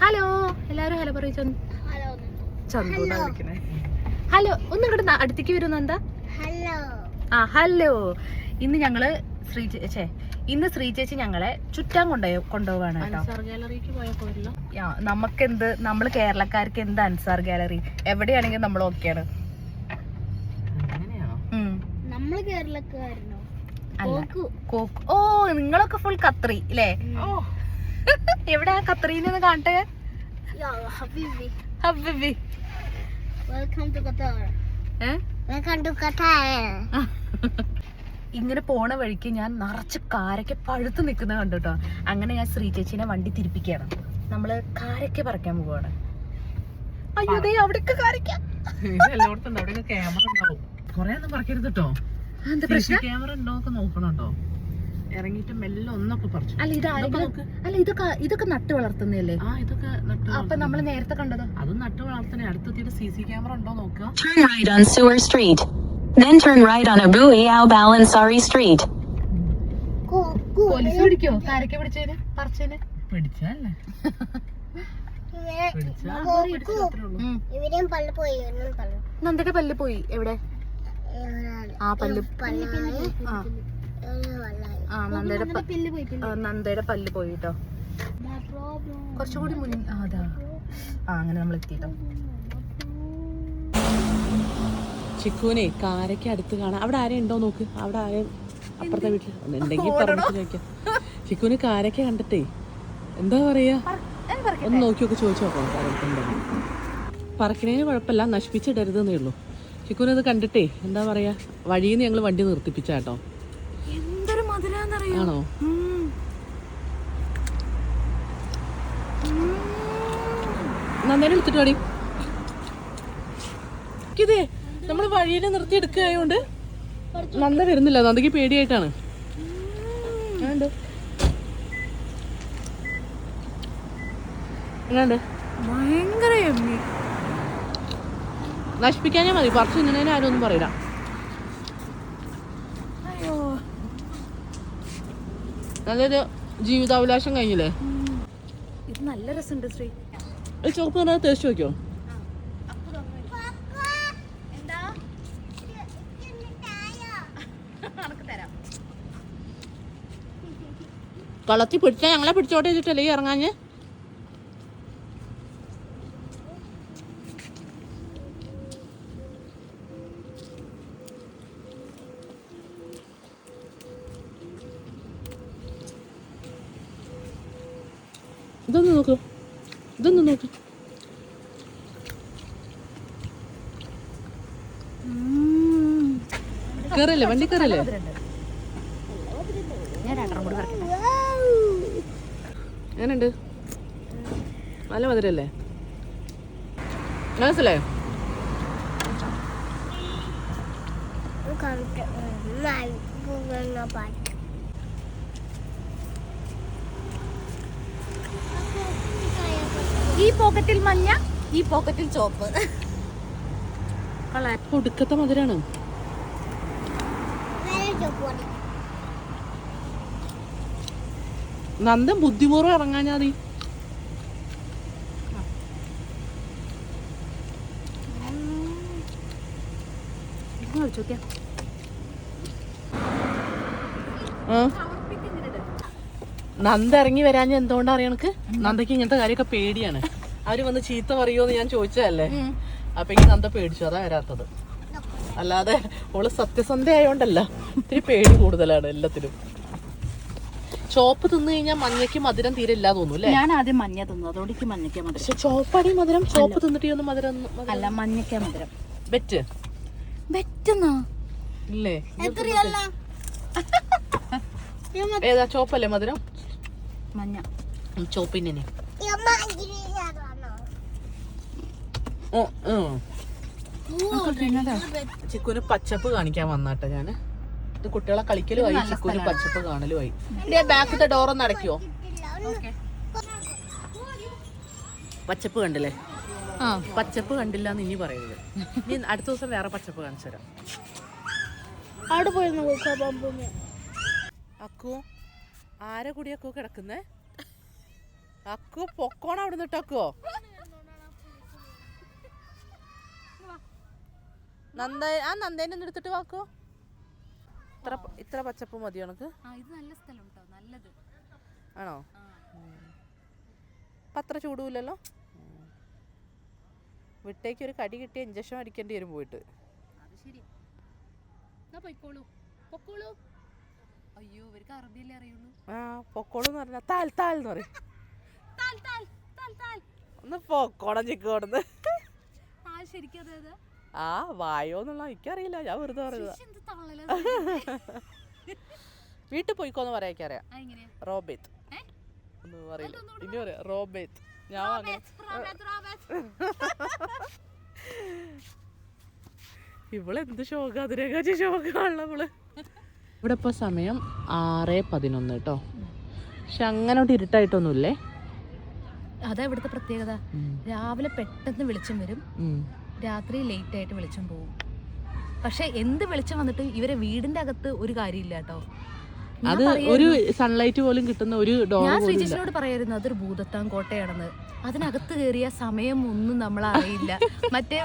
Hello എല്ലാരും hello പറയൂ. ചന്ദൂന്നാ വിളിക്കണേ. ഹലോ ഒന്ന് ഇങ്ങോട്ട് അടുത്തേക്ക് വരുന്ന എന്താ? ഹലോ. ഇന്ന് ഞങ്ങള് ഇന്ന് ശ്രീ ചേച്ചി ഞങ്ങളെ ചുറ്റാൻ കൊണ്ടുപോവാണ് കേട്ടോ. നമുക്കെന്ത്, നമ്മള് കേരളക്കാർക്ക് എന്ത് അൻസാർ ഗാലറി, എവിടെയാണെങ്കിലും നമ്മൾ ഓക്കെയാണ്. ഓ നിങ്ങളൊക്കെ ഫുൾ ഖത്തറി അല്ലേ? എവിടാ ഖത്തറിന്ന് കാണട്ടെ. ഹബീബി ഇങ്ങനെ പോണ വഴിക്ക് ഞാൻ നിറച്ച് കാരക്ക പഴുത്ത് നിൽക്കുന്ന കണ്ടുട്ടോ. അങ്ങനെ ഞാൻ ശ്രീ ചേച്ചിനെ വണ്ടി തിരിപ്പിക്കുകയാണ്. നമ്മള് കാരക്ക പറിക്കാൻ പോവാണ്. അയ്യോ ദേ അവിടേക്ക് കാരക്ക. ക്യാമറ ഉണ്ടാവും, കൊറേ ഒന്നും പറിക്കരുത് കേട്ടോ. എന്താ പ്രശ്നം? ക്യാമറ ഉണ്ടോ നോക്കണം കേട്ടോ. ഇറങ്ങിട്ട് മെല്ലെ ഒന്നൊക്കെ പറിച്ചു. അല്ല ഇതൊക്കെ നട്ട് വളർത്തുന്നല്ലേ? ഇതൊക്കെ അപ്പൊ നമ്മള് നേരത്തെ കണ്ടത് അതും നട്ട് വളർത്തണേ. അടുത്തെത്തിയിട്ട് CC ക്യാമറ ഉണ്ടോ നോക്കുക. Turn right on Sewer Street. Then turn right on Abu Ayyub al-Ansari Street. Police പിടിക്കോ കാരക്ക പിടിച്ചേന് പറിച്ചേന്? പിടിച്ചല്ലേ നന്ദയുടെ പല്ല് പോയി. എവിടെ? നന്ദയുടെ പല്ല് പോയി കേട്ടോ. കുറച്ചുകൂടി അതാ. അങ്ങനെ നമ്മൾ എത്തിട്ടോ. ചിക്കൂനെ കാരയ്ക്ക് അടുത്ത് കാണാം. അവിടെ ആരെയും ഉണ്ടോ നോക്ക്. അവിടെ ആരെയും അപ്പുറത്തെ വീട്ടിൽ ഉണ്ടെങ്കിൽ പറഞ്ഞിട്ട് ചോദിക്കാം. ചിക്കൂന് കാരയ്ക്ക് കണ്ടിട്ടേ എന്താ പറയാ, ഒന്ന് നോക്കി നോക്കി ചോദിച്ചു നോക്കാം. കാരക്കുണ്ടെങ്കിൽ പറക്കണേന് കുഴപ്പമില്ല, നശിപ്പിച്ചിടരുതെന്നേ ഉള്ളൂ. ചിക്കൂനത് കണ്ടിട്ടേ എന്താ പറയാ, വഴിയിൽ നിന്ന് ഞങ്ങൾ വണ്ടി നിർത്തിപ്പിച്ചാട്ടോ. ആണോ? നന്നായി എടുത്തിട്ട് പാടി. ഇതേ നമ്മള് വഴിയിൽ നിർത്തി എടുക്കുകയായോണ്ട് നന്ദ വരുന്നില്ല. നന്ദയ്ക്ക് പേടിയായിട്ടാണ്. ഭയങ്കര നശിപ്പിക്കാഞ്ഞാ മതി, പറിച്ചു തിന്നണേന് ആരും ഒന്നും പറയില്ല. നല്ലൊരു ജീവിതാഭിലാഷം കഴിഞ്ഞില്ലേ? ഇത് നല്ല രസമുണ്ട് ശ്രീ. ചോപ്പ് പറഞ്ഞാൽ തേച്ച് നോക്കിയോ? കളത്തി പിടിച്ചാ ഞങ്ങളെ പിടിച്ചോട്ടെ വെച്ചിട്ടല്ലേ ഈ ഇറങ്ങാഞ്ഞ്? ഇതൊന്ന് നോക്ക്, ഇതൊന്ന് നോക്ക്. കേറില്ലേ, വണ്ടി കേറില്ലേ? എങ്ങനെയുണ്ട്? നല്ല മധുരല്ലേ? മനസ്സിലായോ? ഈ പോക്കറ്റിൽ മഞ്ഞ, ഈ പോക്കറ്റിൽ ചോപ്പ്. ഒടുക്കത്തെ മധുരാണ്. നന്ദൻ ബുദ്ധിപൂർവ്വം ഇറങ്ങാഞ്ഞാ മതി. നന്ദ ഇറങ്ങി വരാഞ്ഞ എന്തുകൊണ്ടാ അറിയണക്ക്? നന്ദക്ക് ഇങ്ങനത്തെ കാര്യമൊക്കെ പേടിയാണ്. അവര് വന്ന് ചീത്ത പറയുമോന്ന് ഞാൻ ചോദിച്ചതല്ലേ. അപ്പൊ ഈ നന്ദ പേടിച്ചു, അതാ വരാത്തത്. അല്ലാതെ ഓള് സത്യസന്ധ ആയോണ്ടല്ല, ഇത്തിരി പേടി കൂടുതലാണ് എല്ലാത്തിനും. ചോപ്പ് തിന്നു കഴിഞ്ഞാൽ മഞ്ഞയ്ക്ക് മധുരം തീരെ ഇല്ലാ തോന്നുന്നു. ഞാൻ ആദ്യം മഞ്ഞ തിന്നു, അതുകൊണ്ട് മഞ്ഞയ്ക്കാ മധുരം. പക്ഷെ ചോപ്പാടി മധുരം. ചോപ്പ് തിന്നിട്ട് ഒന്നും മധുരം അല്ല, മഞ്ഞയ്ക്കാ മധുരം. ബെറ്റ് ബെറ്റെന്നാ ഇല്ലേ? ഏതാ ചോപ്പല്ലേ മധുരം? മഞ്ഞ. ചോപ്പിന്നെ ചിക്കുന് പച്ചപ്പ് കാണിക്കാൻ വന്നാട്ടെ ഞാന്. ഇത് കുട്ടികളെ കളിക്കലുമായി, ചിക്കുന് പച്ചപ്പ് കാണലുമായി. ബാക്കിത്തെ ഡോറൊന്ന് അടയ്ക്കുവോ? പച്ചപ്പ് കണ്ടില്ലേ? പച്ചപ്പ് കണ്ടില്ല എന്ന് ഇനി പറയുന്നത്. ഇനി അടുത്ത ദിവസം വേറെ പച്ചപ്പ് കാണിച്ചു തരാം. അവിടെ പോയിരുന്നു അക്കു ആരെ കൂടി അക്കു കിടക്കുന്നേ? അക്കു പൊക്കോണ അവിടെ നിട്ടക്കോ. നന്ദേനെ ഒന്ന് എടുത്തിട്ട് വാക്കോ. ഇത്ര പച്ചപ്പ് മതിയോ എനക്ക്? ഇത് നല്ല സ്ഥലം കേട്ടോ, നല്ലത്. ആണോ? അപ്പം അത്ര ചൂടുമില്ലല്ലോ. വിട്ടേക്ക് ഒരു കടി കിട്ടിയ ഇഞ്ചക്ഷൻ അടിക്കേണ്ടി വരും പോയിട്ട്. അത് ശരി. പൊയ്ക്കോളൂ പൊക്കോളൂ. അയ്യോ ഇവർക്ക് അറബിയല്ലേ അറിയുള്ളൂ. പൊക്കോളൂ എന്ന് പറഞ്ഞാൽ താൽ താൽ എന്ന് പറയും. ഒന്ന് പൊക്കോണം ചിക്കോടുന്ന്. ആ വായോന്നുള്ള എനിക്കറിയില്ല, ഞാൻ വെറുതെ പറയുന്നത്. വീട്ടിൽ പോയിക്കോന്ന് പറയാറിയാം. റോബേത്ത് ഒന്നും അറിയില്ല, ഇനി പറയാം റോബേത്ത്. ഞാൻ അങ്ങനെ ഇവളെന്ത് ശോകം, അതിനെക്കാട്ടി ശോകമാണല്ലോ ഇവള്. ഇവിടെ ഇപ്പോൾ സമയം 6:11 കേട്ടോ. പക്ഷെ അങ്ങനെ ഇരുട്ടായിട്ടൊന്നുമില്ലേ. അതാ ഇവിടുത്തെ പ്രത്യേകത. രാവിലെ പെട്ടെന്ന് വെളിച്ചം വരും, രാത്രി ലേറ്റ് ആയിട്ട് വെളിച്ചം പോകും. പക്ഷെ എന്ത് വെളിച്ചം വന്നിട്ട് ഇവരെ വീടിന്റെ അകത്ത് ഒരു കാര്യമില്ല കേട്ടോ. അത് ഒരു സൺലൈറ്റ് പോലും കിട്ടുന്ന ഒരു ഡോർ. ഞാൻ ശ്രീജിഷിനോട് പറയായിരുന്നു അതൊരു ഭൂതത്താൻ കോട്ടയാണെന്ന്. അതിനകത്ത് കയറിയ സമയം ഒന്നും നമ്മൾ അറിയില്ല. മറ്റേ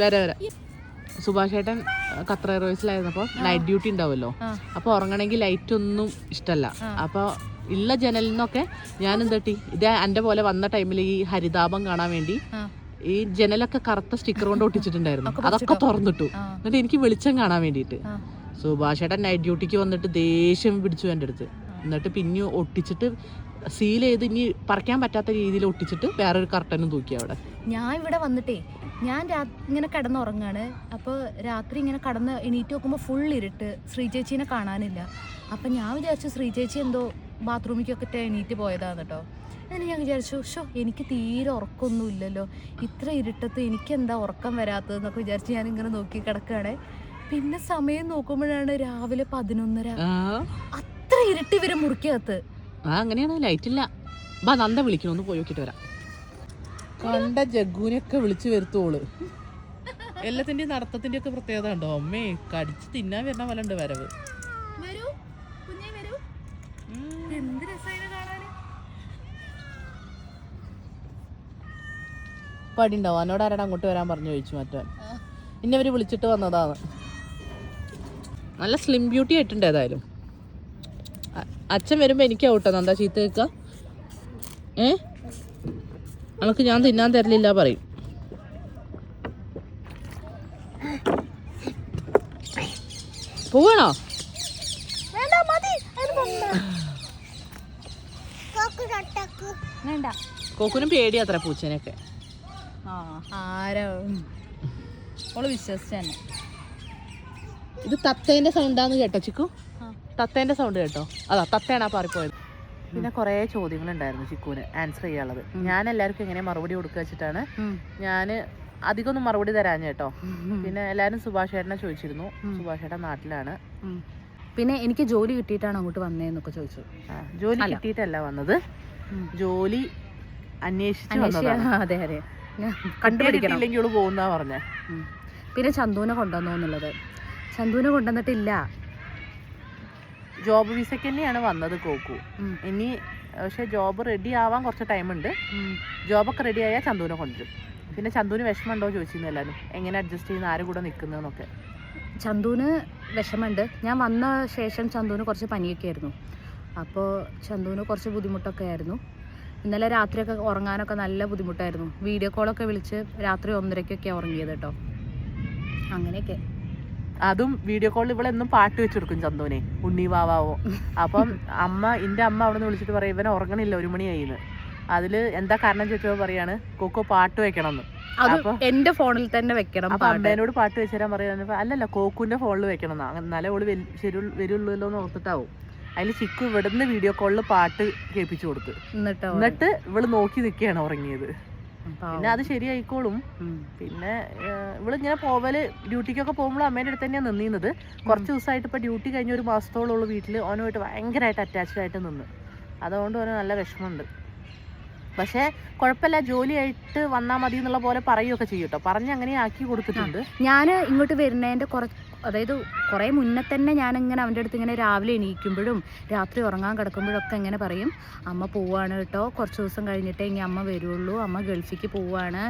വരെ സുഭാഷ് ചേട്ടൻ ഖത്തർ എയർവേസിലായിരുന്നപ്പോൾ നൈറ്റ് ഡ്യൂട്ടി ഉണ്ടാവുമല്ലോ. അപ്പോൾ ഉറങ്ങണമെങ്കിൽ ലൈറ്റ് ഒന്നും ഇഷ്ടമല്ല. അപ്പോൾ ഉള്ള ജനലിൽ നിന്നൊക്കെ ഞാൻ എന്തട്ടി ഇത് എൻ്റെ പോലെ വന്ന ടൈമിൽ ഈ ഹരിതാപം കാണാൻ വേണ്ടി ഈ ജനലൊക്കെ കറുത്ത സ്റ്റിക്കർ കൊണ്ട് ഒട്ടിച്ചിട്ടുണ്ടായിരുന്നു. അതൊക്കെ തുറന്നിട്ടു. എന്നിട്ട് എനിക്ക് വെളിച്ചം കാണാൻ വേണ്ടിയിട്ട് സുഭാഷ് ചേട്ടൻ നൈറ്റ് ഡ്യൂട്ടിക്ക് വന്നിട്ട് ദേഷ്യം പിടിച്ചു എൻ്റെ അടുത്ത്. എന്നിട്ട് പിന്നെ ഒട്ടിച്ചിട്ട് സീൽ ചെയ്ത് ഇനി പറിക്കാൻ പറ്റാത്ത രീതിയിൽ ഒട്ടിച്ചിട്ട് വേറൊരു കർട്ടനും തൂക്കി അവിടെ. ഞാൻ ഇവിടെ വന്നിട്ടേ ഞാൻ ഇങ്ങനെ കിടന്നുറങ്ങാണ്. അപ്പോൾ രാത്രി ഇങ്ങനെ കടന്ന് എണീറ്റ് നോക്കുമ്പോൾ ഫുൾ ഇരുട്ട്, ശ്രീചേച്ചീനെ കാണാനില്ല. അപ്പം ഞാൻ വിചാരിച്ചു ശ്രീചേച്ചി എന്തോ ബാത്റൂമിലേക്കൊക്കെ എണീറ്റ് പോയതാണ് കേട്ടോ. എന്നിട്ട് ഞാൻ വിചാരിച്ചു ഷോ എനിക്ക് തീരെ ഉറക്കമൊന്നും ഇല്ലല്ലോ, ഇത്ര ഇരുട്ടത്ത് എനിക്ക് എന്താ ഉറക്കം വരാത്തതെന്നൊക്കെ വിചാരിച്ച് ഞാനിങ്ങനെ നോക്കി കിടക്കുകയാണ്. പിന്നെ സമയം നോക്കുമ്പോഴാണ് രാവിലെ 11:30. അത്ര ഇരുട്ട് ഇവരെ മുറിക്കകത്ത്. അങ്ങനെയാണ്, ലൈറ്റ് ഇല്ല. നന്ദ വിളിക്കണം, ഒന്ന് പോയി നോക്കിട്ട് വരാം. കണ്ട ജഗ്ഗുവിനൊക്കെ വിളിച്ചു വരുത്തോള്. എല്ലാത്തിന്റെയും നടത്തത്തിന്റെ ഒക്കെ പ്രത്യേകത ഉണ്ടോ അമ്മേ. കടിച്ച് തിന്നാൻ വരുന്ന പോലെ ഉണ്ട് വരവ്. പടിണ്ടാവും. എന്നോട് ആരാണ് അങ്ങോട്ട് വരാൻ പറഞ്ഞു ചോദിച്ചു മാറ്റാൻ. ഇന്നവര് വിളിച്ചിട്ട് വന്നതാണ്. നല്ല സ്ലിം ബ്യൂട്ടി ആയിട്ടുണ്ട്. ഏതായാലും അച്ഛൻ വരുമ്പോ എനിക്ക് ഔട്ടോ എന്താ ചീത്ത കേൾക്ക. നമുക്ക് ഞാൻ തിന്നാൻ തരലില്ല പറയും. പോവണോ? കോക്കുനും പേടി അത്ര പൂച്ചനൊക്കെ. വിശ്വസിച്ചു. ഇത് തത്തേന്റെ സൗണ്ടാന്ന് കേട്ടോ ചിക്കു? തത്തേന്റെ സൗണ്ട് കേട്ടോ? അതാ തത്തേനാ പാറിപ്പോയത്. പിന്നെ കുറേ ചോദ്യങ്ങളുണ്ടായിരുന്നു ചിക്കുവിന് ആൻസർ ചെയ്യാനുള്ളത്. ഞാൻ എല്ലാവർക്കും എങ്ങനെ മറുപടി കൊടുക്കുക വെച്ചിട്ടാണ് ഞാൻ അധികമൊന്നും മറുപടി തരാൻ കേട്ടോ. പിന്നെ എല്ലാവരും സുഭാഷ് ചേട്ടനെ ചോദിച്ചിരുന്നു. സുഭാഷ് ചേട്ടൻ നാട്ടിലാണ്. പിന്നെ എനിക്ക് ജോലി കിട്ടിയിട്ടാണ് അങ്ങോട്ട് വന്നേന്നൊക്കെ ചോദിച്ചു. ജോലി കിട്ടിയിട്ടല്ല വന്നത്, ജോലി അന്വേഷിച്ച് വന്നതാണ്. അതെ അതെ, കണ്ടുപിടിക്കില്ലെങ്കിൽ ഇവിടെ പോകുന്ന പറഞ്ഞേ. പിന്നെ ചന്തുവിനെ കൊണ്ടുവന്നോ എന്നുള്ളത്. ചന്തുവിനെ കൊണ്ടുവന്നിട്ടില്ല. ജോബ് വിസയ്ക്ക് തന്നെയാണ് വന്നത് കോക്കു. ഇനി പക്ഷെ ജോബ് റെഡി ആവാൻ കുറച്ച് ടൈമുണ്ട്. ജോബൊക്കെ റെഡി ആയാൽ ചന്തുവിനെ കൊണ്ടുവരും. പിന്നെ ചന്തുവിന് വിഷമമുണ്ടോ ചോദിച്ചിരുന്നു എല്ലാവരും, എങ്ങനെ അഡ്ജസ്റ്റ് ചെയ്യുന്ന, ആരും കൂടെ നിൽക്കുന്നതെന്നൊക്കെ. ചന്തുവിന് വിഷമമുണ്ട്. ഞാൻ വന്ന ശേഷം ചന്തുവിന് കുറച്ച് പനിയൊക്കെ ആയിരുന്നു. അപ്പോൾ ചന്തുവിന് കുറച്ച് ബുദ്ധിമുട്ടൊക്കെ ആയിരുന്നു. ഇന്നലെ രാത്രിയൊക്കെ ഉറങ്ങാനൊക്കെ നല്ല ബുദ്ധിമുട്ടായിരുന്നു. വീഡിയോ കോളൊക്കെ വിളിച്ച് രാത്രി 1:30 ഉറങ്ങിയത് കേട്ടോ. അങ്ങനെയൊക്കെ. അതും വീഡിയോ കോളിൽ ഇവളെന്നും പാട്ട് വെച്ച് കൊടുക്കും ചന്തുവിനെ, ഉണ്ണി വാവാവോ. അപ്പം എൻ്റെ അമ്മ അവിടെ നിന്ന് വിളിച്ചിട്ട് പറയും ഇവനെ ഉറങ്ങണില്ല, 1 മണിയായിന്ന്. അതിൽ എന്താ കാരണം ചോദിച്ചപ്പോൾ പറയാണ് കൊക്കോ പാട്ട് വെക്കണം എന്ന്. അപ്പൊ എന്റെ ഫോണിൽ തന്നെ വെക്കണം. അപ്പൊ അമ്മേനോട് പാട്ട് വെച്ച് തരാൻ പറയാൻ. അല്ലല്ല, കോക്കുന്റെ ഫോണിൽ വെക്കണം എന്നാ, എന്നാലേ ഓള് വരുള്ളൂല്ലോ എന്ന് ഓർത്തിട്ടാവും. അതിൽ ചിക്കു ഇവിടുന്ന് വീഡിയോ കോളിൽ പാട്ട് കേൾപ്പിച്ചു കൊടുത്ത്. എന്നിട്ട് ഇവള് നോക്കി നിൽക്കുകയാണ് ഉറങ്ങിയത്. പിന്നെ അത് ശരിയായിക്കോളും. പിന്നെ ഇവളിങ്ങനെ പോവല് ഡ്യൂട്ടിക്കൊക്കെ പോകുമ്പോൾ അമ്മേൻ്റെ അടുത്ത് തന്നെയാണ് നിന്നിരുന്നത്. കുറച്ച് ദിവസമായിട്ട് ഇപ്പോൾ ഡ്യൂട്ടി കഴിഞ്ഞ 1 മാസത്തോളമുള്ള വീട്ടിൽ ഓനുമായിട്ട് ഭയങ്കരമായിട്ട് അറ്റാച്ച്ഡ് ആയിട്ട് നിന്ന്. അതുകൊണ്ട് ഓന് നല്ല വിഷമമുണ്ട്. പക്ഷേ കുഴപ്പമില്ല, ജോലിയായിട്ട് വന്നാൽ മതി എന്നുള്ള പോലെ പറയുകയൊക്കെ ചെയ്യും കേട്ടോ. പറഞ്ഞ് അങ്ങനെ ആക്കി കൊടുത്തിട്ടുണ്ട്. ഞാൻ ഇങ്ങോട്ട് വരുന്നതിൻ്റെ അതായത് കുറേ മുന്നേ തന്നെ ഞാനിങ്ങനെ അവൻ്റെ അടുത്ത് ഇങ്ങനെ രാവിലെ എണീക്കുമ്പോഴും രാത്രി ഉറങ്ങാൻ കിടക്കുമ്പോഴൊക്കെ ഇങ്ങനെ പറയും, അമ്മ പോവാണ് കേട്ടോ, കുറച്ച് ദിവസം കഴിഞ്ഞിട്ടേ ഇനി അമ്മ വരുള്ളൂ, അമ്മ ഗൾഫിലേക്ക് പോവാണ്,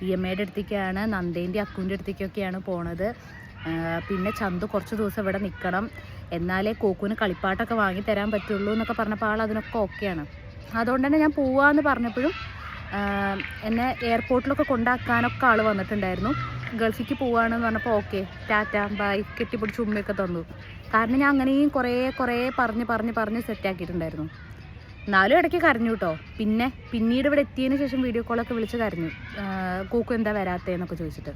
EMAയുടെ അടുത്തേക്കാണ്, നന്ദേൻ്റെ അക്കുവിൻ്റെ അടുത്തേക്കൊക്കെയാണ് പോണത്, പിന്നെ ചന്തു കുറച്ച് ദിവസം ഇവിടെ നിൽക്കണം, എന്നാലേ കോക്കുവിന് കളിപ്പാട്ടൊക്കെ വാങ്ങി തരാൻ പറ്റുള്ളൂ എന്നൊക്കെ പറഞ്ഞപ്പോൾ ആൾ അതിനൊക്കെ ഓക്കെയാണ്. അതുകൊണ്ട് തന്നെ ഞാൻ പോവാമെന്ന് പറഞ്ഞപ്പോഴും എന്നെ എയർപോർട്ടിലൊക്കെ കൊണ്ടാക്കാനൊക്കെ ആൾ വന്നിട്ടുണ്ടായിരുന്നു. ഗൾഫിലേക്ക് പോവുകയാണെന്ന് പറഞ്ഞപ്പോൾ ഓക്കെ ടാറ്റ ബൈ കെട്ടിപ്പിടിച്ച് ഉമ്മയൊക്കെ തന്നു. കാരണം ഞാൻ അങ്ങനെയും കുറേ പറഞ്ഞ് സെറ്റാക്കിയിട്ടുണ്ടായിരുന്നു. എന്നാലും ഇടയ്ക്ക് കരഞ്ഞു കേട്ടോ. പിന്നീട് ഇവിടെ എത്തിയതിന് ശേഷം വീഡിയോ കോളൊക്കെ വിളിച്ച് കരഞ്ഞു, കോക്കു എന്താ വരാത്തതെന്നൊക്കെ ചോദിച്ചിട്ട്.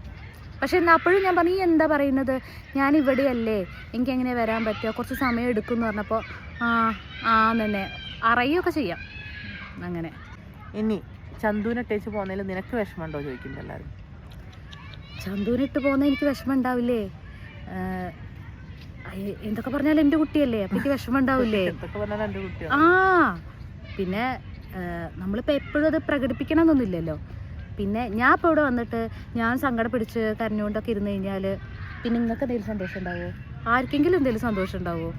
പക്ഷേ എന്നാൽ അപ്പോഴും ഞാൻ പറഞ്ഞു, ഈ എന്താ പറയുന്നത്, ഞാൻ ഇവിടെയല്ലേ, എനിക്ക് എങ്ങനെ വരാൻ പറ്റുക, കുറച്ച് സമയം എടുക്കും എന്ന് പറഞ്ഞപ്പോൾ തന്നെ അറിയുകയൊക്കെ ചെയ്യാം. അങ്ങനെ ഇനി ചന്തുവിനെ ഇട്ടേച്ച് പോകുന്നതിൽ നിനക്ക് വിഷമമുണ്ടോ ചോദിക്കുമ്പോൾ എല്ലാവരും. ചന്തുവിനിട്ട് പോകുന്ന എനിക്ക് വിഷമം ഉണ്ടാവില്ലേ? എന്തൊക്കെ പറഞ്ഞാലും എൻ്റെ കുട്ടിയല്ലേ, അപ്പം എനിക്ക് വിഷമം ഉണ്ടാവില്ലേ? പിന്നെ നമ്മളിപ്പോൾ എപ്പോഴും അത് പ്രകടിപ്പിക്കണമെന്നൊന്നുമില്ലല്ലോ. പിന്നെ ഞാൻ ഇപ്പോൾ ഇവിടെ വന്നിട്ട് ഞാൻ സങ്കടം പിടിച്ച് കരഞ്ഞുകൊണ്ടൊക്കെ ഇരുന്ന് കഴിഞ്ഞാൽ പിന്നെ നിങ്ങൾക്ക് എന്തെങ്കിലും സന്തോഷം ഉണ്ടാവുമോ? ആർക്കെങ്കിലും എന്തെങ്കിലും സന്തോഷം ഉണ്ടാവുമോ?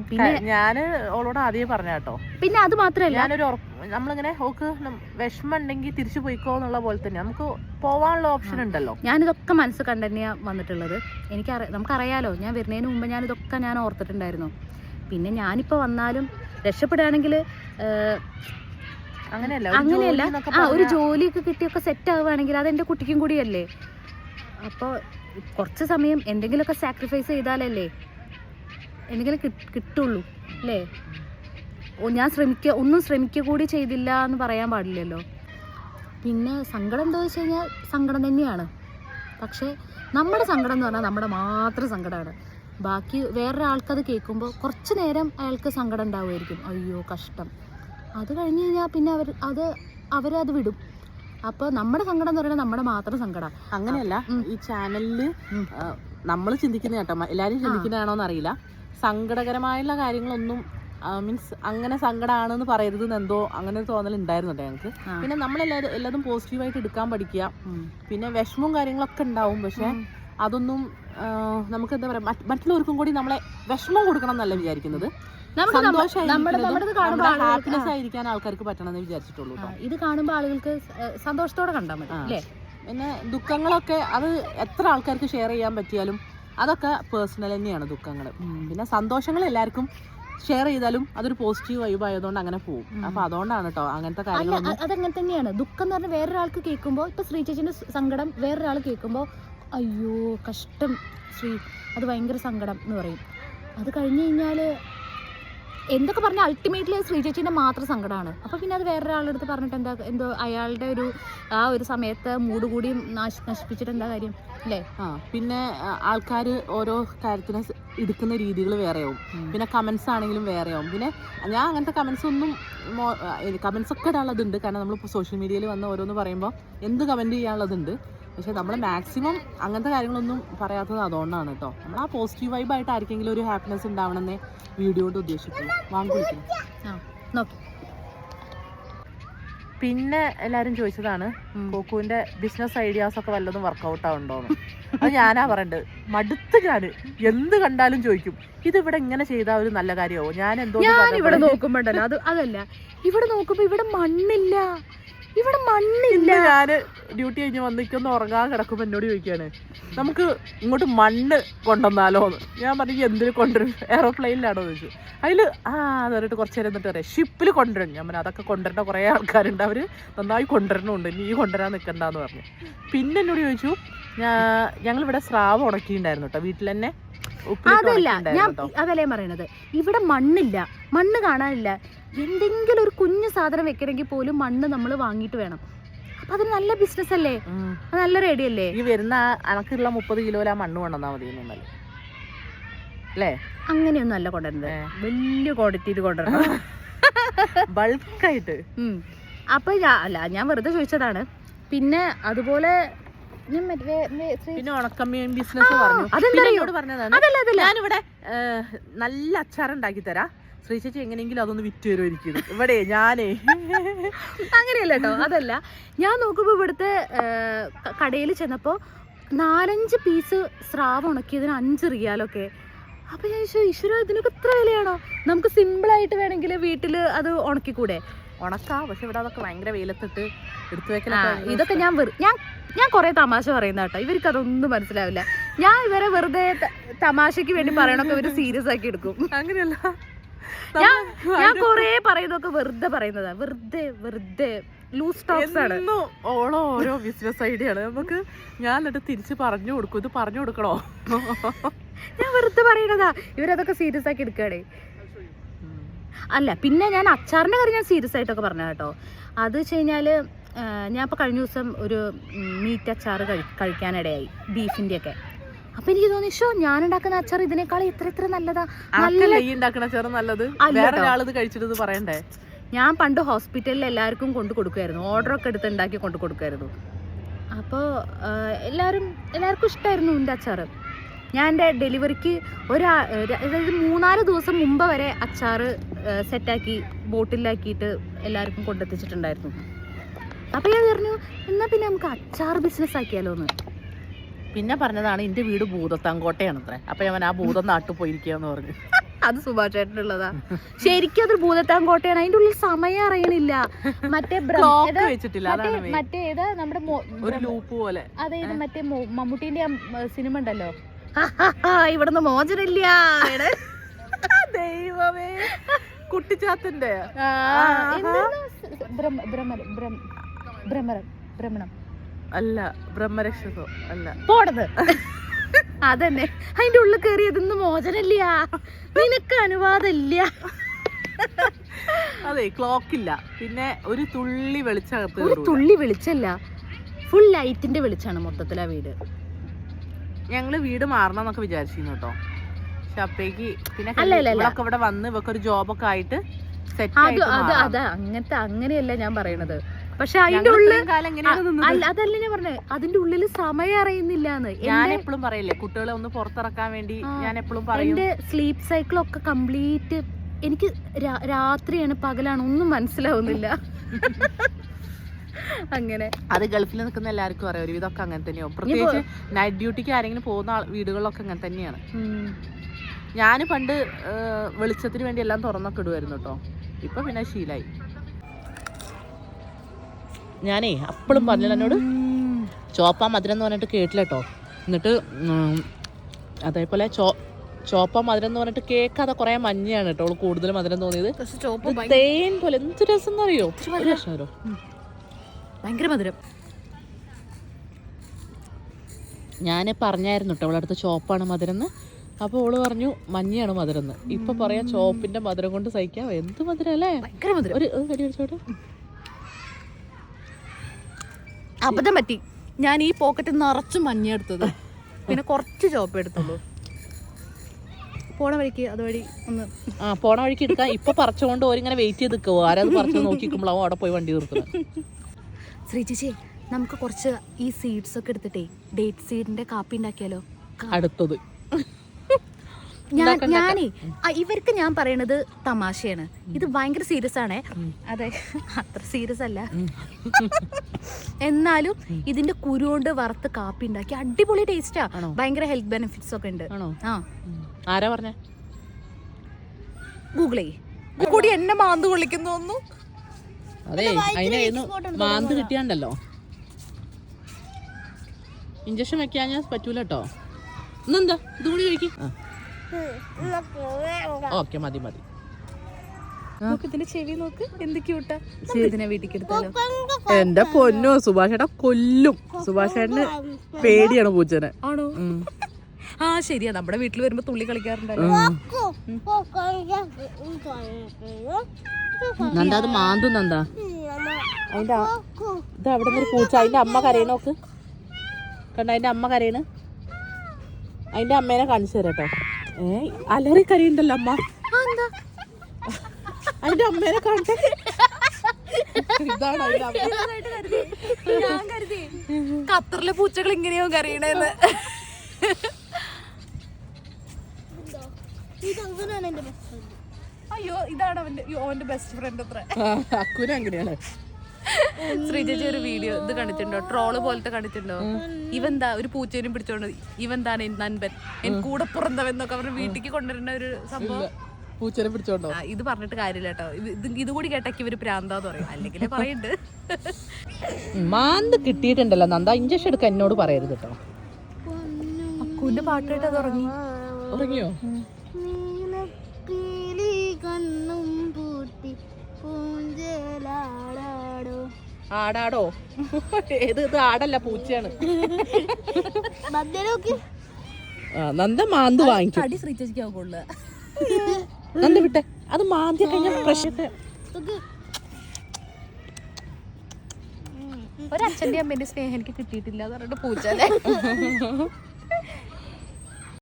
പിന്നെ ഞാൻ ഓളോട് ആദ്യമേ പറഞ്ഞ കേട്ടോ. പിന്നെ അത് മാത്രമല്ല, നമ്മളിങ്ങനെ ഓക്ക് വിഷമം ഉണ്ടെങ്കിൽ തിരിച്ചു പോയിക്കോ എന്നുള്ള പോലെ തന്നെ നമുക്ക് പോവാനുള്ള ഓപ്ഷൻ ഉണ്ടല്ലോ. ഞാനിതൊക്കെ മനസ്സ് കണ്ടുതന്നെയാണ് വന്നിട്ടുള്ളത്. നമുക്കറിയാലോ, ഞാൻ വരുന്നതിന് മുമ്പ് ഞാനിതൊക്കെ ഞാൻ ഓർത്തിട്ടുണ്ടായിരുന്നു. പിന്നെ ഞാനിപ്പോൾ വന്നാലും രക്ഷപ്പെടുകയാണെങ്കിൽ അങ്ങനെയല്ല, ഒരു ജോലിയൊക്കെ കിട്ടിയൊക്കെ സെറ്റ് ആവുകയാണെങ്കിൽ അതെൻ്റെ കുട്ടിക്കും കൂടിയല്ലേ. അപ്പോൾ കുറച്ച് സമയം എന്തെങ്കിലുമൊക്കെ സാക്രിഫൈസ് ചെയ്താലല്ലേ എന്തെങ്കിലും കിട്ടുള്ളൂ അല്ലേ? ഞാൻ ഒന്നും ശ്രമിക്കുക കൂടി ചെയ്തില്ല എന്ന് പറയാൻ പാടില്ലല്ലോ. പിന്നെ സങ്കടം എന്താ വെച്ച് കഴിഞ്ഞാൽ സങ്കടം തന്നെയാണ്. പക്ഷേ നമ്മുടെ സങ്കടം എന്ന് പറഞ്ഞാൽ നമ്മുടെ മാത്രം സങ്കടമാണ്. ബാക്കി വേറൊരാൾക്കത് കേൾക്കുമ്പോൾ കുറച്ച് നേരം അയാൾക്ക് സങ്കടം ഉണ്ടാവുമായിരിക്കും, അയ്യോ കഷ്ടം. അത് കഴിഞ്ഞ് കഴിഞ്ഞാൽ പിന്നെ അവരത് വിടും. അപ്പോൾ നമ്മുടെ സങ്കടം എന്ന് പറയുന്നത് നമ്മുടെ മാത്രം സങ്കടം. അങ്ങനെയല്ല, ഈ ചാനലിൽ നമ്മൾ ചിന്തിക്കുന്ന കേട്ടോ, എല്ലാവരും ചിന്തിക്കുന്നതാണോന്ന് അറിയില്ല, സങ്കടകരമായുള്ള കാര്യങ്ങളൊന്നും മീൻസ് അങ്ങനെ സങ്കടമാണെന്ന് പറയരുതെന്ന് എന്തോ അങ്ങനെ ഒരു തോന്നൽ ഉണ്ടായിരുന്നുണ്ട് ഞങ്ങൾക്ക്. പിന്നെ നമ്മളെല്ലാതും പോസിറ്റീവായിട്ട് എടുക്കാൻ പഠിക്കുക. പിന്നെ വിഷമവും കാര്യങ്ങളൊക്കെ ഉണ്ടാവും, പക്ഷെ അതൊന്നും നമുക്ക് എന്താ പറയാ, മറ്റുള്ളവർക്കും കൂടി നമ്മളെ വിഷമം കൊടുക്കണം എന്നല്ല വിചാരിക്കുന്നത്, ഹാപ്പിനെസ് ആയിരിക്കാൻ ആൾക്കാർക്ക് പറ്റണമെന്ന് വിചാരിച്ചിട്ടുള്ളൂ. ഇത് കാണുമ്പോൾ ആളുകൾക്ക് സന്തോഷത്തോടെ കണ്ടാൽ മതി അല്ലേ. പിന്നെ ദുഃഖങ്ങളൊക്കെ അത് എത്ര ആൾക്കാർക്ക് ഷെയർ ചെയ്യാൻ പറ്റിയാലും അതൊക്കെ പേഴ്സണൽ തന്നെയാണ് ദുഃഖങ്ങൾ. പിന്നെ സന്തോഷങ്ങൾ എല്ലാവർക്കും ഷെയർ ചെയ്താലും അതൊരു പോസിറ്റീവ് വൈബ് ആയതുകൊണ്ട് അങ്ങനെ പോകും. അപ്പൊ അതുകൊണ്ടാണ് കേട്ടോ അങ്ങനത്തെ കാര്യങ്ങൾ. അതങ്ങനെ തന്നെയാണ്. ദുഃഖം എന്ന് പറഞ്ഞാൽ വേറൊരാൾക്ക് കേൾക്കുമ്പോൾ, ഇപ്പൊ ശ്രീ ചേച്ചിന്റെ സങ്കടം വേറൊരാൾ കേൾക്കുമ്പോൾ അയ്യോ കഷ്ടം ശ്രീ, അത് ഭയങ്കര സങ്കടം എന്ന് പറയും. അത് കഴിഞ്ഞ് കഴിഞ്ഞാൽ എന്തൊക്കെ പറഞ്ഞാൽ അൾട്ടിമേറ്റ്ലി ശ്രീ ചേച്ചീൻ്റെ മാത്രം സങ്കടമാണ്. അപ്പോൾ പിന്നെ അത് വേറൊരാളുടെ അടുത്ത് പറഞ്ഞിട്ട് എന്തോ അയാളുടെ ഒരു സമയത്ത് മൂഡ് കൂടി നശിപ്പിച്ചിട്ട് എന്താ കാര്യം അല്ലേ? പിന്നെ ആൾക്കാർ ഓരോ കാര്യത്തിന് എടുക്കുന്ന രീതികൾ വേറെയാവും. പിന്നെ കമൻസ് ആണെങ്കിലും വേറെയാവും. പിന്നെ ഞാൻ അങ്ങനത്തെ കമൻസ് ഒക്കെ ഇടാനുള്ളതുണ്ട്. കാരണം നമ്മളിപ്പോൾ സോഷ്യൽ മീഡിയയിൽ വന്ന് ഓരോന്ന് പറയുമ്പോൾ എന്ത് കമൻറ്റ് ചെയ്യാനുള്ളതുണ്ട്. പക്ഷെ നമ്മൾ മാക്സിമം അങ്ങനത്തെ കാര്യങ്ങളൊന്നും പറയാത്തത് അതുകൊണ്ടാണ് കേട്ടോ. നമ്മൾ ആ പോസിറ്റീവ് വൈബായിട്ട് ആർക്കെങ്കിലും ഒരു ഹാപ്പിനെസ് ഉണ്ടാവണമെന്നേ വീഡിയോ കൊണ്ട് ഉദ്ദേശിക്കുന്നു. വാങ്ങിക്കുന്നു. പിന്നെ എല്ലാവരും ചോദിച്ചതാണ് കോക്കുവിന്റെ ബിസിനസ് ഐഡിയാസ് ഒക്കെ വല്ലതും വർക്കൗട്ട് ആവുണ്ടോന്ന്. അത് ഞാനാ പറയണ്ടത്, മടുത്ത് ഞാൻ എന്ത് കണ്ടാലും ചോദിക്കും, ഇതിവിടെ ഇങ്ങനെ ചെയ്താൽ ഒരു നല്ല കാര്യമാവോ? ഞാൻ ഇവിടെ നോക്കുമ്പോണ്ടല്ലോ അതല്ല, ഇവിടെ നോക്കുമ്പോ ഇവിടെ മണ്ണില്ല. ഞാൻ ഡ്യൂട്ടി കഴിഞ്ഞ് വന്നിക്കൊന്ന് ഉറങ്ങാൻ കിടക്കുമ്പോൾ എന്നോട് ചോദിക്കുകയാണ്, നമുക്ക് ഇങ്ങോട്ട് മണ്ണ് കൊണ്ടുവന്നാലോന്ന്. ഞാൻ പറഞ്ഞു എന്തിനു കൊണ്ടുവരും, എയറോപ്ലെയിനിലാണോ ചോദിച്ചു. അതിൽ അത് പറഞ്ഞിട്ട് കുറച്ച് നേരം എന്നിട്ട് പറയാം ഷിപ്പിൽ കൊണ്ടുവരും. ഞാൻ പറഞ്ഞു അതൊക്കെ കൊണ്ടുവരേണ്ട കുറേ ആൾക്കാരുണ്ട്, അവർ നന്നായി കൊണ്ടുവരണമുണ്ട്, നീ കൊണ്ടുവരാൻ നിൽക്കണ്ടെന്ന് പറഞ്ഞു. പിന്നെ എന്നോട് ചോദിച്ചു, ഞങ്ങളിവിടെ സ്രാവ് ഉണക്കിയിട്ടുണ്ടായിരുന്നു കേട്ടോ, വീട്ടിൽ തന്നെ. അതല്ലേ പറയണത്, ഇവിടെ മണ്ണില്ല, മണ്ണ് കാണാനില്ല. എന്തെങ്കിലും ഒരു കുഞ്ഞു സാധനം വെക്കണമെങ്കിൽ പോലും മണ്ണ് നമ്മൾ വാങ്ങിയിട്ട് വേണം. അപ്പൊ അത് നല്ല ബിസിനസ് അല്ലേ, അത് നല്ല റെഡി അല്ലേ? ഈ വരുന്ന അനക്കുള്ള 30 കിലോയിലാ മണ്ണ് കൊണ്ടുവന്നാൽ മതി അല്ലേ? അങ്ങനെയൊന്നും അല്ല കൊണ്ടുവരുന്നത്, വലിയ ക്വാണ്ടിറ്റിയിൽ കൊണ്ടുവരണം, ബൾക്കായിട്ട്. അപ്പൊ ഞാൻ വെറുതെ ചോദിച്ചതാണ്. പിന്നെ അതുപോലെ പിന്നെ ഉണക്കമ്മീൻ ബിസിനസ് പറഞ്ഞു പറഞ്ഞതാണ്. ഞാനിവിടെ നല്ല അച്ചാറുണ്ടാക്കി തരാം, ശ്രീ ചേച്ചി എങ്ങനെയെങ്കിലും അതൊന്ന് വിറ്റ് വരുമായിരിക്കും ഇവിടെ. ഞാനേ അങ്ങനെയല്ല കേട്ടോ, അതല്ല. ഞാൻ നോക്കുമ്പോൾ ഇവിടുത്തെ കടയിൽ ചെന്നപ്പോൾ 4-5 പീസ് സ്രാവ് ഉണക്കിയതിന് 5 റിയാലൊക്കെ. അപ്പൊ ഞാൻ ഈശ്വര ഇതിനൊക്കെ ഇത്ര വിലയാണോ? നമുക്ക് സിമ്പിളായിട്ട് വേണമെങ്കിൽ വീട്ടിൽ അത് ഉണക്കിക്കൂടെ? ഉണക്കാ, പക്ഷെ ഇവിടെ അതൊക്കെ ഭയങ്കര വെയിലത്തിട്ട് എടുത്തു വെക്കല. ഇതൊക്കെ ഞാൻ കുറെ തമാശ പറയുന്ന കേട്ടോ, ഇവർക്ക് അതൊന്നും മനസ്സിലാവില്ല. ഞാൻ ഇവരെ വെറുതെ തമാശക്ക് വേണ്ടി പറയണൊക്കെ ഇവര് സീരിയസ് ആക്കി എടുക്കും. അങ്ങനെയല്ല, ഞാൻ കൊറേ പറയുന്നതൊക്കെ വെറുതെ പറയുന്നതാ, വെറുതെ ലൂസ് ടോക്സ് ആണ്. ഓരോ ബിസിനസ് ഐഡിയ ആണ് നമുക്ക്. ഞാൻ എന്നിട്ട് തിരിച്ച് പറഞ്ഞു കൊടുക്കും, ഇത് പറഞ്ഞു കൊടുക്കണോ? ഞാൻ വെറുതെ പറയണതാ, ഇവരതൊക്കെ സീരിയസ് ആക്കി എടുക്കുകയാണേ. അല്ല, പിന്നെ ഞാൻ അച്ചാറിൻ്റെ കാര്യം ഞാൻ സീരിയസ് ആയിട്ടൊക്കെ പറഞ്ഞ കേട്ടോ. അത് വെച്ച് കഴിഞ്ഞാൽ ഞാൻ ഇപ്പോൾ കഴിഞ്ഞ ദിവസം ഒരു മീറ്റ് അച്ചാർ കഴിക്കാനിടയായി, ബീഫിൻ്റെ ഒക്കെ. അപ്പൊ എനിക്ക് തോന്നി, ഞാൻ ഉണ്ടാക്കുന്ന അച്ചാർ ഇതിനേക്കാൾ ഇത്ര നല്ലതാ. പറയണ്ടേ? ഞാൻ പണ്ട് ഹോസ്പിറ്റലിൽ എല്ലാവർക്കും കൊണ്ടു കൊടുക്കുമായിരുന്നു, ഓർഡറൊക്കെ എടുത്ത് ഉണ്ടാക്കി കൊണ്ടു കൊടുക്കുമായിരുന്നു. അപ്പോൾ എല്ലാവർക്കും ഇഷ്ടമായിരുന്നു എൻ്റെ അച്ചാർ. ഞാൻ എൻ്റെ ഡെലിവറിക്ക് അതായത് 3-4 ദിവസം മുമ്പ് വരെ അച്ചാർ സെറ്റാക്കി ബോട്ടിലാക്കിയിട്ട് എല്ലാവർക്കും കൊണ്ടെത്തിച്ചിട്ടുണ്ടായിരുന്നു. അപ്പോൾ ഞാൻ പറഞ്ഞു, എന്നാൽ പിന്നെ നമുക്ക് അച്ചാർ ബിസിനസ് ആക്കിയാലോ എന്ന്. പിന്നെ പറഞ്ഞതാണ് എൻ്റെ വീട് ഭൂതത്താങ്കോട്ടയാണ് അത്ര. അപ്പൊ ഞാൻ ആ ഭൂതം നാട്ടിൽ പോയിരിക്കാന്ന് പറഞ്ഞു. അത് സുഭാഷ് ചേട്ടനുള്ളതാ. ശരിക്കും അതൊരു ഭൂതത്താങ്കോട്ടയാണ്. അതിന്റെ ഉള്ളിൽ സമയം അറിയണില്ല. മറ്റേ മറ്റേ ഏതാ നമ്മുടെ ഒരു ലൂപ്പ് പോലെ, അതായത് മറ്റേ മമ്മൂട്ടിന്റെ സിനിമ ഉണ്ടല്ലോ, ഇവിടുന്ന് മോചനില്ല. ദൈവമേ, കുട്ടിച്ചാത്തന്റെ ഭ്രമണം അല്ല, ബ്രഹ്മരക്ഷസോ അല്ല, പോടത്. അതന്നെ, അതിന്റെ ഉള്ളിൽ കയറിയതൊന്ന് മോചനില്ല, നിനക്ക് അനുവാദമില്ല. അതെ, ക്ലോക്കില്ല, പിന്നെ ഒരു തുള്ളി വെളിച്ചകത്ത്. ഒരു തുള്ളി വെളിച്ചല്ല, ഫുൾ ലൈറ്റിന്റെ വെളിച്ചാണ് മൊത്തത്തിൽ ആ വീട്. ഞങ്ങള് വീട് മാറണം എന്നൊക്കെ വിചാരിച്ചിരുന്നു കേട്ടോ. പക്ഷെ അപ്പേക്ക് പിന്നെ ഇവിടെ വന്ന് ഇവക്ക് ഒരു ജോബൊക്കെ ആയിട്ട് അങ്ങനെയല്ല ഞാൻ പറയണത്. പക്ഷെ അതിന്റെ ഉള്ളിൽ അതല്ല ഞാൻ പറഞ്ഞത്, അതിന്റെ ഉള്ളിൽ സമയം അറിയുന്നില്ലാന്ന്. ഞാൻ എപ്പോഴും പറയില്ലേ, കുട്ടികളെ ഒന്ന് പുറത്തിറക്കാൻ വേണ്ടി ഞാൻ എപ്പോഴും പറയും. എന്റെ സ്ലീപ്പ് സൈക്കിൾ ഒക്കെ കംപ്ലീറ്റ് എനിക്ക് രാത്രിയാണ് പകലാണ് ഒന്നും മനസ്സിലാവുന്നില്ല. അങ്ങനെ അത് ഗൾഫിൽ നിൽക്കുന്ന എല്ലാവർക്കും അറിയാം, ഒരു ഇതൊക്കെ അങ്ങനെ തന്നെയോ. പ്രത്യേകിച്ച് നൈറ്റ് ഡ്യൂട്ടിക്ക് ആരെങ്കിലും പോകുന്ന വീടുകളിലൊക്കെ അങ്ങനെ തന്നെയാണ്. ഞാൻ പണ്ട് വെളിച്ചത്തിന് വേണ്ടി എല്ലാം തുറന്നൊക്കെ ഇടുമായിരുന്നു കേട്ടോ. ഇപ്പൊ പിന്നെ ശീലായി. ഞാനേ അപ്പോഴും പറഞ്ഞില്ല എന്നോട് ചോപ്പാ മധുരം എന്ന് പറഞ്ഞിട്ട് കേട്ടില്ല കേട്ടോ. എന്നിട്ട് അതേപോലെ ചോപ്പാ മധുരം എന്ന് പറഞ്ഞിട്ട് കേൾക്കാതെ കുറെ മഞ്ഞയാണ് കേട്ടോ കൂടുതൽ മധുരം തോന്നിയത്. തേൻ പോലെ എന്ത് രസം എന്നറിയോ, ഭയങ്കര മധുരം. ഞാൻ പറഞ്ഞായിരുന്നു കേട്ടോ അവളുടെ അടുത്ത് ചോപ്പാണ് മധുരം എന്ന്. അപ്പോൾ ഓള് പറഞ്ഞു മഞ്ഞയാണ് മധുരം എന്ന്. ഇപ്പൊ പറയാ ചോപ്പിന്റെ മധുരം കൊണ്ട് സഹിക്കാം. എന്ത് മധുരം അല്ലേ, ഭയങ്കര മധുരം. ഒരു കടി അടിച്ചോട്ടെ. അബദ്ധം പറ്റി, ഞാൻ ഈ പോക്കറ്റിൽ നിറച്ചും മഞ്ഞ എടുത്തത്, പിന്നെ കുറച്ച് ചോപ്പ് എടുത്തുള്ളൂ. പോണ വഴിക്ക് അതുവഴി ഒന്ന് പോണ വഴിക്ക് എടുക്കാം. ഇപ്പൊ പറിച്ചുകൊണ്ട് ഓരിങ്ങനെ വെയിറ്റ് ചെയ്ത് നിൽക്കുമോ, ആരത് പറിച്ചു നോക്കിക്കുമ്പോഴാവും അവിടെ പോയി വണ്ടി നിർത്തുന്നത്. ശ്രീചേച്ചി, നമുക്ക് കുറച്ച് ഈ സീഡ്സ് ഒക്കെ എടുത്തിട്ടേ ഡേറ്റ് സീഡിന്റെ കാപ്പി ഉണ്ടാക്കിയാലോ? അടുത്തത് ഞാനേ ഇവർക്ക് ഞാൻ പറയണത് തമാശയാണ്, ഇത് ഭയങ്കര സീരിയസ് ആണേ. അതെ, അത്ര സീരിയസ് അല്ല, എന്നാലും ഇതിന്റെ കുരു കൊണ്ട് വറുത്ത് കാപ്പി ഉണ്ടാക്കി അടിപൊളി ടേസ്റ്റാ. ഭയങ്കര ഹെൽത്ത് ബെനിഫിറ്റ്സ് ഒക്കെ ഉണ്ട്. ആരാ പറഞ്ഞ? ഗൂഗിളേ കൂടി എന്നെ മാന്ത് കൊള്ളിക്കുന്നു തോന്നുന്നു. അതെ, അതിനായിരുന്നു മാന്ത് കിട്ടിയാണ്ടല്ലോ. ഇഞ്ചക്ഷൻ വെക്കാൻ പറ്റൂല കേട്ടോ. ഇന്നെന്താ ഇത് കൂടി കഴിക്കും. ഓക്കെ, മതി. ഇതിന്റെ ചെവി നോക്ക്, എന്ത് ക്യൂട്ടാ. ഇതിനെ വീട്ടിലേക്ക് എടുത്താലോ? എന്റെ പൊന്നോ, സുഭാഷേട്ടാ കൊല്ലും. സുഭാഷേട്ടന് പേടിയാണ് പൂച്ചനെ. ആണോ? ആ ശരിയാ, നമ്മുടെ വീട്ടിൽ വരുമ്പോ തുള്ളി കളിക്കാറുണ്ടല്ലോ. നന്ദാ അത് മാന്തു. നന്ദാ അതിന്റെ ഇത് അവിടെ നിന്ന് പൂച്ച. അതിന്റെ അമ്മ കരയണോക്ക് കണ്ട, അതിന്റെ അമ്മ കരയണ്. അതിന്റെ അമ്മേനെ കാണിച്ചു തരാം കേട്ടോ. അലറി കരയുണ്ടല്ലോ അമ്മ. അതിന്റെ അമ്മേനെ കാണട്ടെ. ഇതാണ് ഞാൻ കരുതി ഖത്തറിലെ പൂച്ചകൾ ഇങ്ങനെയോ കരയണേന്ന്. അയ്യോ, ഇതാണ് അവന്റെ ബെസ്റ്റ് ഫ്രണ്ട് അത്ര. അക്കുന അങ്ങനെയാണ്. ശ്രീജേച്ചി ഒരു വീഡിയോ ഇത് കണ്ടിട്ടുണ്ടോ, ട്രോള് പോലത്തെ കണ്ടിട്ടുണ്ടോ? ഇവന്താ ഒരു പൂച്ചേനും പിടിച്ചോണ്ട് ഇവന്താണ് നൻപൻ എൻ കൂടെ പുറന്തവെന്നൊക്കെ അവരുടെ വീട്ടിലേക്ക് കൊണ്ടുവരുന്ന ഒരു സംഭവം. പൂച്ചനെ പിടിച്ചോണ്ടോ? ഇത് പറഞ്ഞിട്ട് കാര്യമില്ല കേട്ടോ, ഇത് കൂടി കേട്ടേക്ക് ഇവര് പ്രാന്താന്ന് പറയും, അല്ലെങ്കിൽ പറയുന്നുണ്ട്. മാന്ത് കിട്ടിയിട്ടുണ്ടല്ലോ നന്ദ, ഇഞ്ചക്ഷൻ എടുക്കാൻ എന്നോട് പറയരുത് കേട്ടോ. അക്കുവിന്റെ പാട്ട് കേട്ട് അത് ഉറങ്ങിയോ? ആടാടോ? ഏത് ഇത് ആടല്ല പൂച്ചയാണ്. നന്ദ മാന്ത് വാങ്ങിക്കും. അടി ശ്രീചേച്ചിക്കാവുള്ളൂ. നന്ദ വിട്ടെ, അത് മാന്തി കഴിഞ്ഞ പ്രശ്നം. ഒരച്ഛന്റെ അമ്മേന്റെ സ്നേഹം എനിക്ക് കിട്ടിയിട്ടില്ല എന്ന് പറഞ്ഞിട്ട് പൂച്ച